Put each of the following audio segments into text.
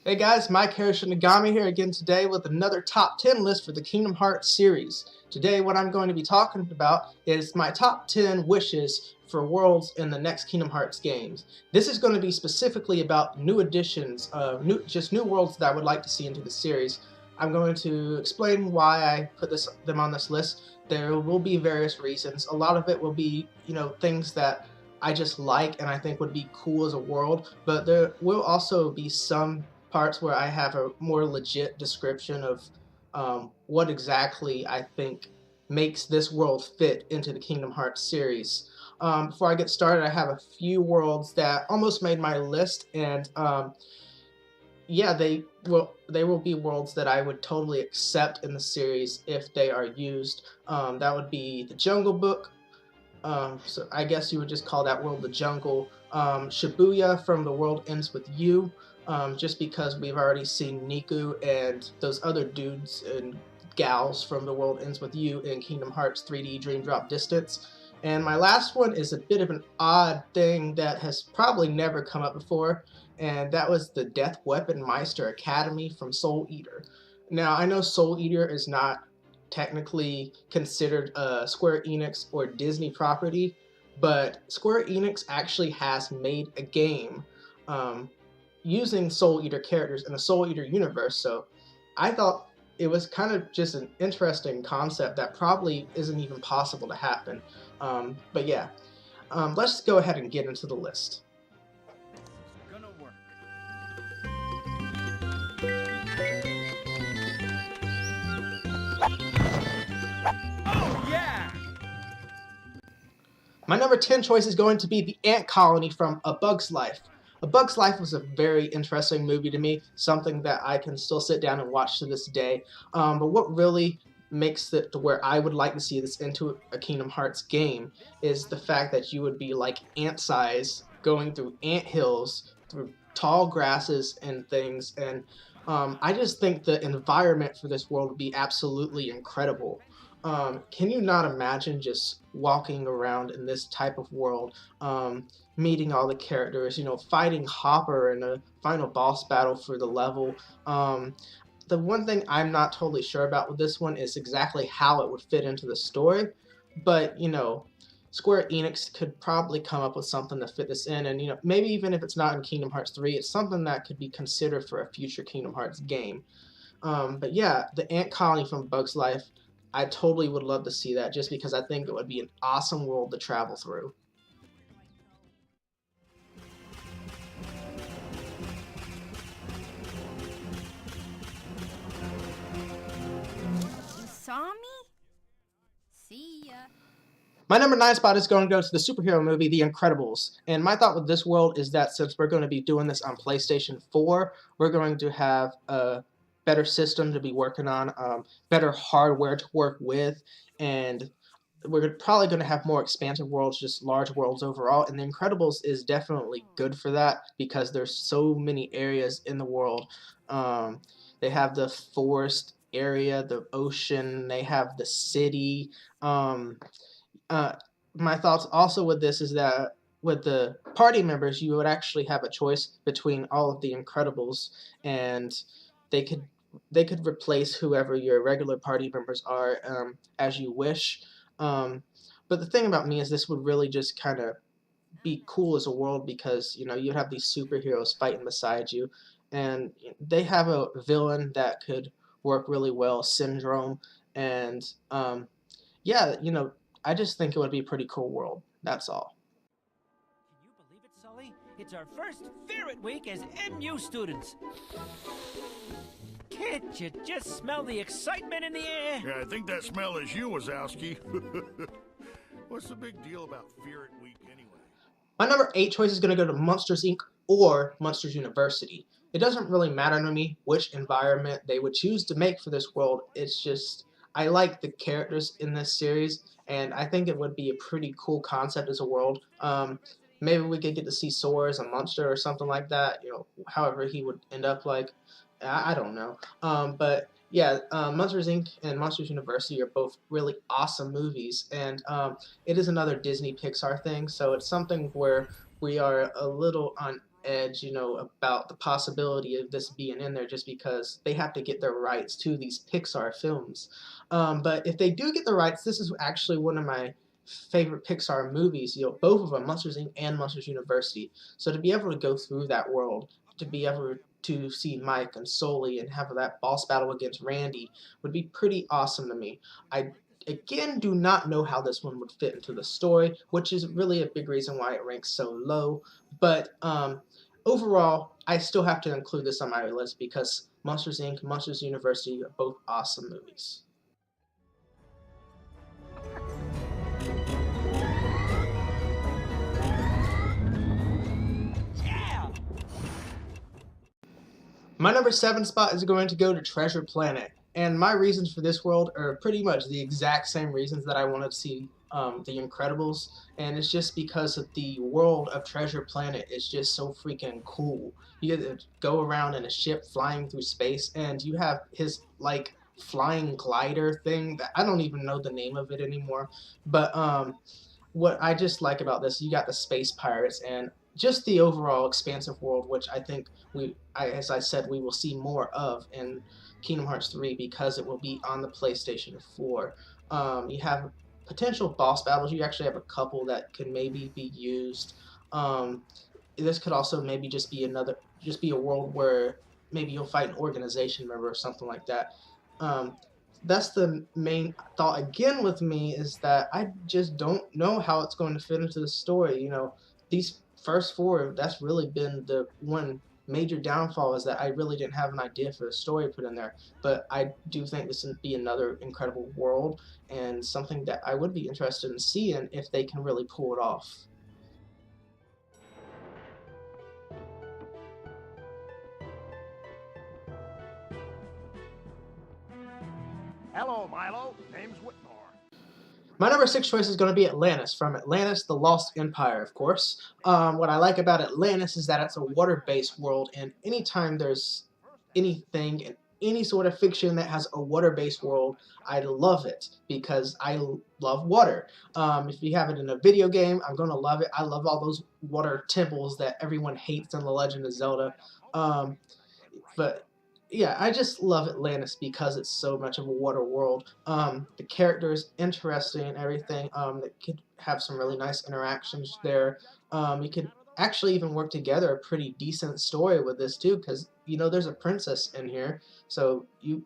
Hey guys, Mike Harris Shinigami here again today with another top 10 list for the Kingdom Hearts series. Today what I'm going to be talking about is my top 10 wishes for worlds in the next Kingdom Hearts games. This is going to be specifically about new additions, just new worlds that I would like to see into the series. I'm going to explain why I put them on this list. There will be various reasons. A lot of it will be, things that I just like and I think would be cool as a world, but there will also be some parts where I have a more legit description of what exactly I think makes this world fit into the Kingdom Hearts series. Before I get started, I have a few worlds that almost made my list, and yeah, they will be worlds that I would totally accept in the series if they are used. That would be the Jungle Book. So I guess you would just call that world the jungle. Shibuya from The World Ends With You, just because we've already seen Niku and those other dudes and gals from The World Ends With You in Kingdom Hearts 3D Dream Drop Distance. And my last one is a bit of an odd thing that has probably never come up before, and that was the Death Weapon Meister Academy from Soul Eater. Now, I know Soul Eater is not technically considered a Square Enix or Disney property, but Square Enix actually has made a game using Soul Eater characters in the Soul Eater universe, so I thought it was kind of just an interesting concept that probably isn't even possible to happen. But yeah, let's go ahead and get into the list. Gonna work. Oh yeah! My number 10 choice is going to be the Ant Colony from A Bug's Life. A Bug's Life was a very interesting movie to me, something that I can still sit down and watch to this day. But what really makes it to where I would like to see this into a Kingdom Hearts game is the fact that you would be like ant size, going through ant hills, through tall grasses and things, and I just think the environment for this world would be absolutely incredible. Can you not imagine just walking around in this type of world, meeting all the characters, fighting Hopper in a final boss battle for the level? The one thing I'm not totally sure about with this one is exactly how it would fit into the story, but Square Enix could probably come up with something to fit this in, and maybe even if it's not in Kingdom Hearts 3, it's something that could be considered for a future Kingdom Hearts game. But yeah, the ant colony from Bug's Life, I totally would love to see that just because I think it would be an awesome world to travel through. You saw me? See ya. My number 9 spot is going to go to the superhero movie, The Incredibles. And my thought with this world is that since we're going to be doing this on PlayStation 4, we're going to have a better system to be working on, better hardware to work with, and we're probably going to have more expansive worlds, just large worlds overall. And The Incredibles is definitely good for that because there's so many areas in the world. They have the forest area, the ocean, they have the city. Uh, my thoughts also with this is that with the party members, you would actually have a choice between all of the Incredibles, and they could they could replace whoever your regular party members are, as you wish. Um, but the thing about me is this would really just kind of be cool as a world because you'd have these superheroes fighting beside you, and they have a villain that could work really well, Syndrome, and yeah, I just think it would be a pretty cool world. That's all. Can you believe it, Sully? It's our first Fear It Week as MU students. Can't you just smell the excitement in the air? Yeah, I think that smell is you, Wazowski. What's the big deal about Fear It Week anyway? My number 8 choice is going to go to Monsters Inc. or Monsters University. It doesn't really matter to me which environment they would choose to make for this world. It's just, I like the characters in this series, and I think it would be a pretty cool concept as a world. Maybe we could get to see Sora as a monster or something like that, however he would end up like. I don't know. But yeah, Monsters Inc. and Monsters University are both really awesome movies, and it is another Disney Pixar thing, so it's something where we are a little on edge, about the possibility of this being in there just because they have to get their rights to these Pixar films. But if they do get the rights, this is actually one of my favorite Pixar movies, both of them, Monsters Inc. and Monsters University. So to be able to go through that world, to be able to see Mike and Sully and have that boss battle against Randy would be pretty awesome to me. I again do not know how this one would fit into the story, which is really a big reason why it ranks so low. But overall, I still have to include this on my list because Monsters Inc., Monsters University are both awesome movies. My number 7 spot is going to go to Treasure Planet, and my reasons for this world are pretty much the exact same reasons that I wanted to see The Incredibles, and it's just because of the world of Treasure Planet is just so freaking cool. You get to go around in a ship flying through space, and you have his, like, flying glider thing that I don't even know the name of it anymore, but what I just like about this, you got the space pirates and just the overall expansive world, which I think as I said, we will see more of in Kingdom Hearts 3 because it will be on the PlayStation 4. You have potential boss battles. You actually have a couple that could maybe be used. This could also maybe just be a world where maybe you'll fight an organization member or something like that. That's the main thought again with me, is that I just don't know how it's going to fit into the story. These first four, that's really been the one major downfall, is that I really didn't have an idea for the story put in there. But I do think this would be another incredible world and something that I would be interested in seeing if they can really pull it off. Hello, Milo. Name's Whitmore. My number 6 choice is going to be Atlantis, from Atlantis, the Lost Empire, of course. What I like about Atlantis is that it's a water-based world, and anytime there's anything in any sort of fiction that has a water-based world, I love it, because I love water. If you have it in a video game, I'm going to love it. I love all those water temples that everyone hates in The Legend of Zelda. But yeah, I just love Atlantis because it's so much of a water world. The characters interesting and everything. That could have some really nice interactions there. You could actually even work together a pretty decent story with this too, because there's a princess in here, so you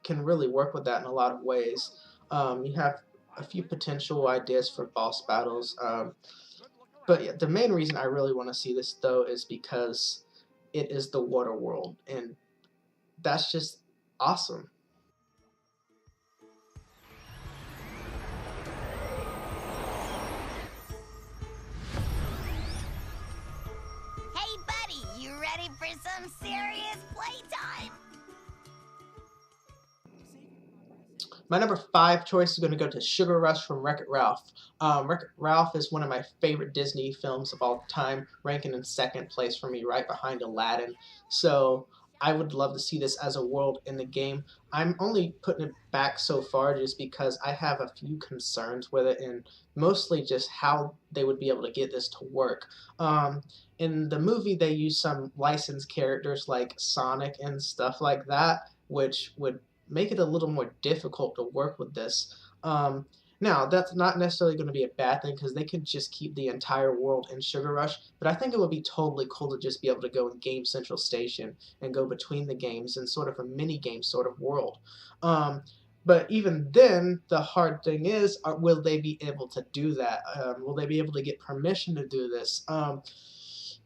can really work with that in a lot of ways. You have a few potential ideas for boss battles. But yeah, the main reason I really want to see this though is because it is the water world, and that's just awesome. Hey, buddy, you ready for some serious playtime? My number 5 choice is going to go to Sugar Rush from Wreck-It Ralph. Wreck-It Ralph is one of my favorite Disney films of all time, ranking in second place for me, right behind Aladdin. So I would love to see this as a world in the game. I'm only putting it back so far just because I have a few concerns with it, and mostly just how they would be able to get this to work. In the movie, they use some licensed characters like Sonic and stuff like that, which would make it a little more difficult to work with this. Now, that's not necessarily going to be a bad thing because they could just keep the entire world in Sugar Rush, but I think it would be totally cool to just be able to go in Game Central Station and go between the games in sort of a mini-game sort of world. But even then, the hard thing is, will they be able to do that? Will they be able to get permission to do this?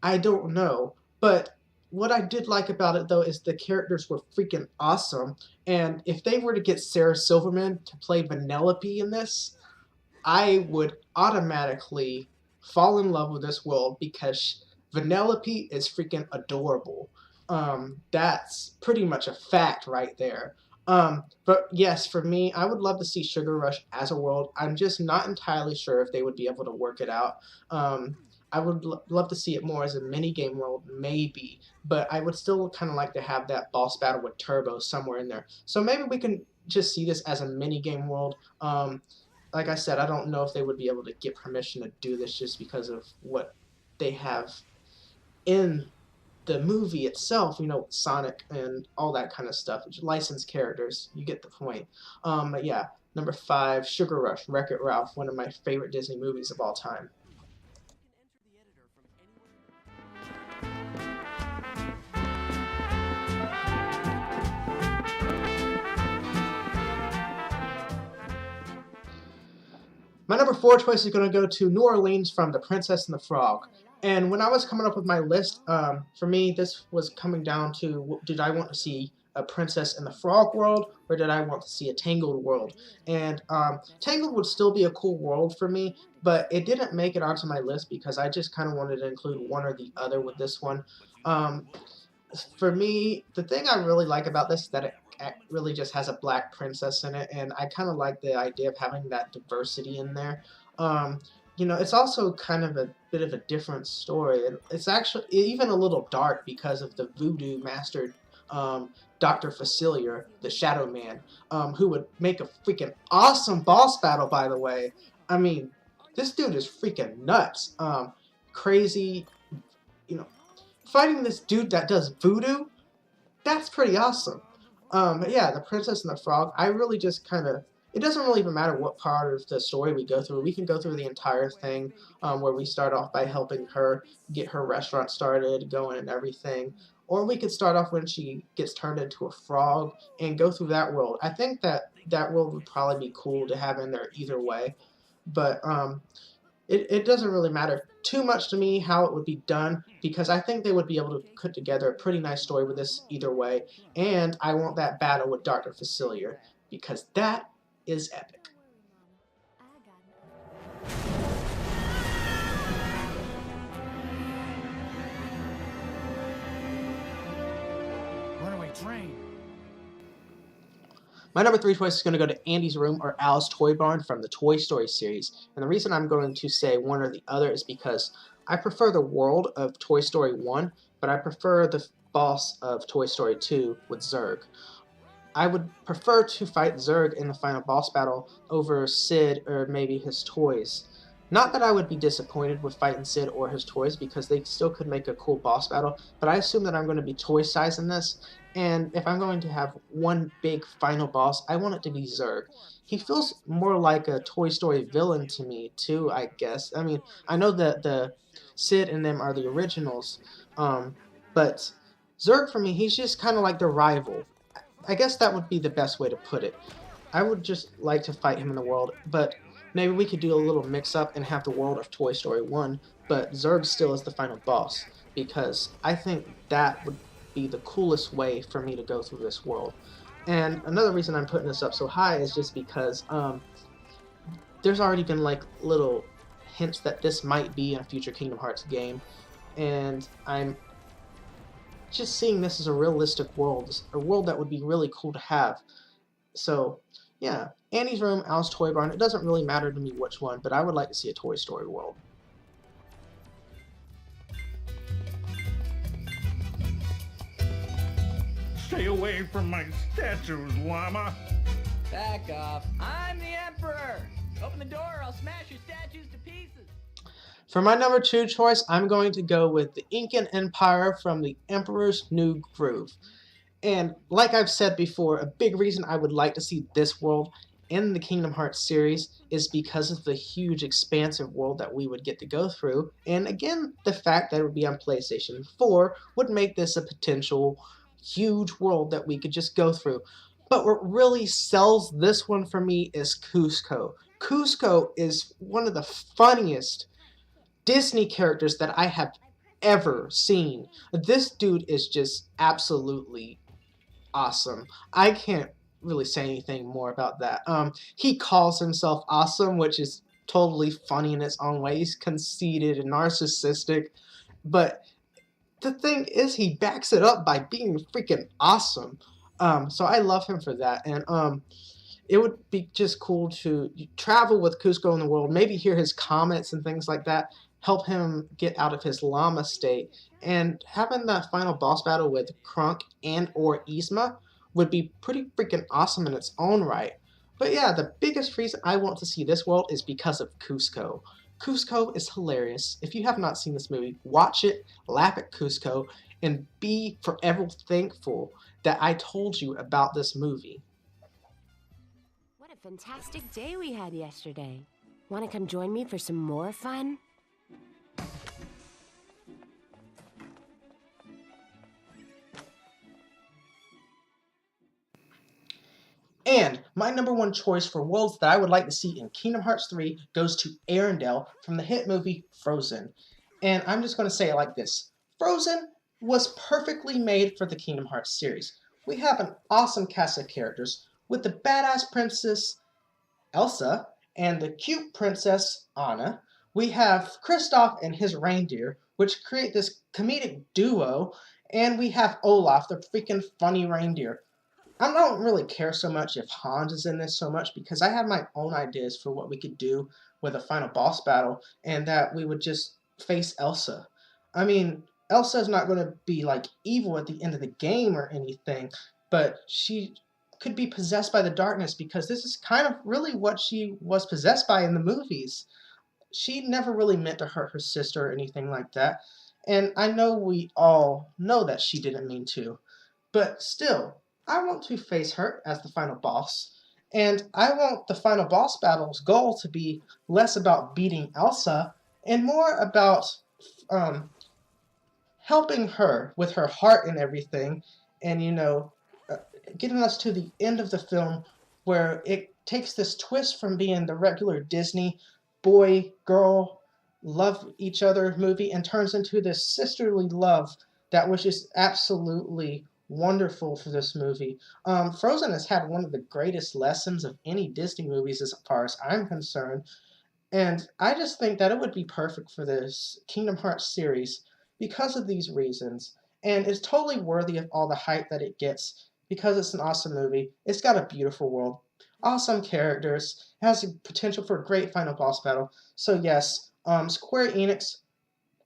I don't know, but what I did like about it, though, is the characters were freaking awesome. And if they were to get Sarah Silverman to play Vanellope in this, I would automatically fall in love with this world because Vanellope is freaking adorable. That's pretty much a fact right there. But yes, for me, I would love to see Sugar Rush as a world. I'm just not entirely sure if they would be able to work it out. I would love to see it more as a mini-game world, maybe, but I would still kind of like to have that boss battle with Turbo somewhere in there. So maybe we can just see this as a mini-game world. Like I said, I don't know if they would be able to get permission to do this just because of what they have in the movie itself, Sonic and all that kind of stuff. Licensed characters, you get the point. But yeah, number 5, Sugar Rush, Wreck-It Ralph, one of my favorite Disney movies of all time. My number 4 choice is going to go to New Orleans from The Princess and the Frog. And when I was coming up with my list, for me, this was coming down to, did I want to see a Princess in the Frog world, or did I want to see a Tangled world? And Tangled would still be a cool world for me, but it didn't make it onto my list because I just kind of wanted to include one or the other with this one. For me, the thing I really like about this is that it really just has a black princess in it, and I kind of like the idea of having that diversity in there. It's also kind of a bit of a different story. It's actually even a little dark because of the voodoo master, Dr. Facilier, the Shadow Man, who would make a freaking awesome boss battle, by the way. I mean, this dude is freaking nuts. Crazy, fighting this dude that does voodoo, that's pretty awesome. But yeah, The Princess and the Frog, I really just kind of, it doesn't really even matter what part of the story we go through. We can go through the entire thing, where we start off by helping her get her restaurant started, going and everything. Or we could start off when she gets turned into a frog and go through that world. I think that world would probably be cool to have in there either way. But it doesn't really matter too much to me how it would be done, because I think they would be able to put together a pretty nice story with this either way. And I want that battle with Dr. Facilier, because that is epic. Runaway train. My number 3 choice is going to go to Andy's Room or Al's Toy Barn from the Toy Story series. And the reason I'm going to say one or the other is because I prefer the world of Toy Story 1, but I prefer the boss of Toy Story 2 with Zurg. I would prefer to fight Zurg in the final boss battle over Sid or maybe his toys. Not that I would be disappointed with fighting Sid or his toys, because they still could make a cool boss battle, but I assume that I'm going to be toy sizing this, and if I'm going to have one big final boss, I want it to be Zurg. He feels more like a Toy Story villain to me too, I guess. I mean, I know that the Sid and them are the originals, but Zurg for me, he's just kind of like the rival. I guess that would be the best way to put it. I would just like to fight him in the world, but maybe we could do a little mix-up and have the world of Toy Story 1, but Zurg still is the final boss, because I think that would be the coolest way for me to go through this world. And another reason I'm putting this up so high is just because there's already been like little hints that this might be in a future Kingdom Hearts game, and I'm just seeing this as a realistic world, a world that would be really cool to have. So yeah, Annie's Room, Al's Toy Barn, it doesn't really matter to me which one, but I would like to see a Toy Story world. Stay away from my statues, llama. Back off. I'm the Emperor. Open the door or I'll smash your statues to pieces. For my number 2 choice, I'm going to go with the Incan Empire from the Emperor's New Groove. And like I've said before, a big reason I would like to see this world in the Kingdom Hearts series is because of the huge expansive world that we would get to go through. And again, the fact that it would be on PlayStation 4 would make this a potential huge world that we could just go through. But what really sells this one for me is Kuzco. Kuzco is one of the funniest Disney characters that I have ever seen. This dude is just absolutely awesome. I can't really say anything more about that. He calls himself awesome, which is totally funny in its own way. He's conceited and narcissistic, but the thing is, he backs it up by being freaking awesome. So I love him for that, and it would be just cool to travel with Kuzco in the world, maybe hear his comments and things like that, help him get out of his llama state, and having that final boss battle with Krunk and or Yzma would be pretty freaking awesome in its own right. But yeah, the biggest reason I want to see this world is because of Kuzco. Cusco is hilarious. If you have not seen this movie, watch it, laugh at Cusco, and be forever thankful that I told you about this movie. What a fantastic day we had yesterday. Want to come join me for some more fun? And my number one choice for worlds that I would like to see in Kingdom Hearts 3 goes to Arendelle from the hit movie Frozen. And I'm just going to say it like this. Frozen was perfectly made for the Kingdom Hearts series. We have an awesome cast of characters with the badass princess Elsa and the cute princess Anna. We have Kristoff and his reindeer, which create this comedic duo, and we have Olaf, the freaking funny reindeer. I don't really care so much if Hans is in this so much because I have my own ideas for what we could do with a final boss battle, and that we would just face Elsa. I mean, Elsa's not going to be like evil at the end of the game or anything, but she could be possessed by the darkness because this is kind of really what she was possessed by in the movies. She never really meant to hurt her sister or anything like that, and I know we all know that she didn't mean to, but still, I want to face her as the final boss, and I want the final boss battle's goal to be less about beating Elsa and more about helping her with her heart and everything, and getting us to the end of the film where it takes this twist from being the regular Disney boy girl love each other movie and turns into this sisterly love that was just absolutely wonderful for this movie. Frozen has had one of the greatest lessons of any Disney movies as far as I'm concerned, and I just think that it would be perfect for this Kingdom Hearts series because of these reasons, and it's totally worthy of all the hype that it gets because it's an awesome movie. It's got a beautiful world, awesome characters, has the potential for a great final boss battle. So yes, Square Enix,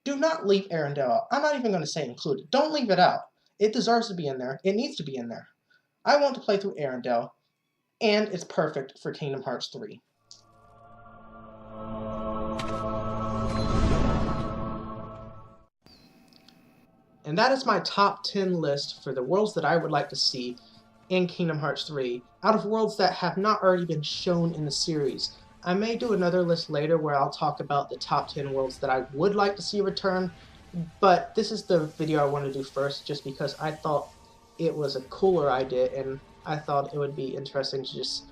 do not leave Arendelle out. I'm not even going to say include it. Don't leave it out. It deserves to be in there. It needs to be in there. I want to play through Arendelle, and it's perfect for Kingdom Hearts 3. And that is my top 10 list for the worlds that I would like to see in Kingdom Hearts 3, out of worlds that have not already been shown in the series. I may do another list later where I'll talk about the top 10 worlds that I would like to see return, but this is the video I want to do first just because I thought it was a cooler idea and I thought it would be interesting to just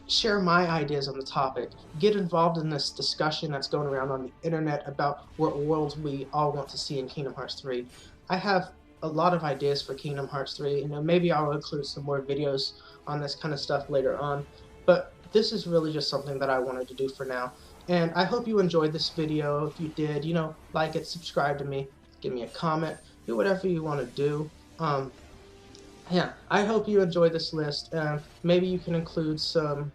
share my ideas on the topic, get involved in this discussion that's going around on the internet about what worlds we all want to see in Kingdom Hearts 3. I have a lot of ideas for Kingdom Hearts 3, and maybe I'll include some more videos on this kind of stuff later on, but this is really just something that I wanted to do for now. And I hope you enjoyed this video. If you did, like it, subscribe to me, give me a comment, do whatever you want to do. Yeah, I hope you enjoyed this list. Maybe you can include some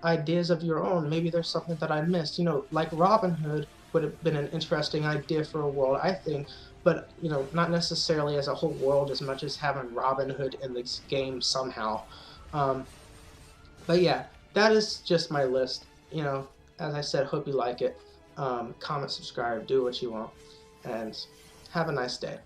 ideas of your own. Maybe there's something that I missed. Like Robin Hood would have been an interesting idea for a world, I think. But, not necessarily as a whole world as much as having Robin Hood in this game somehow. But yeah, that is just my list. As I said, hope you like it. Comment, subscribe, do what you want, and have a nice day.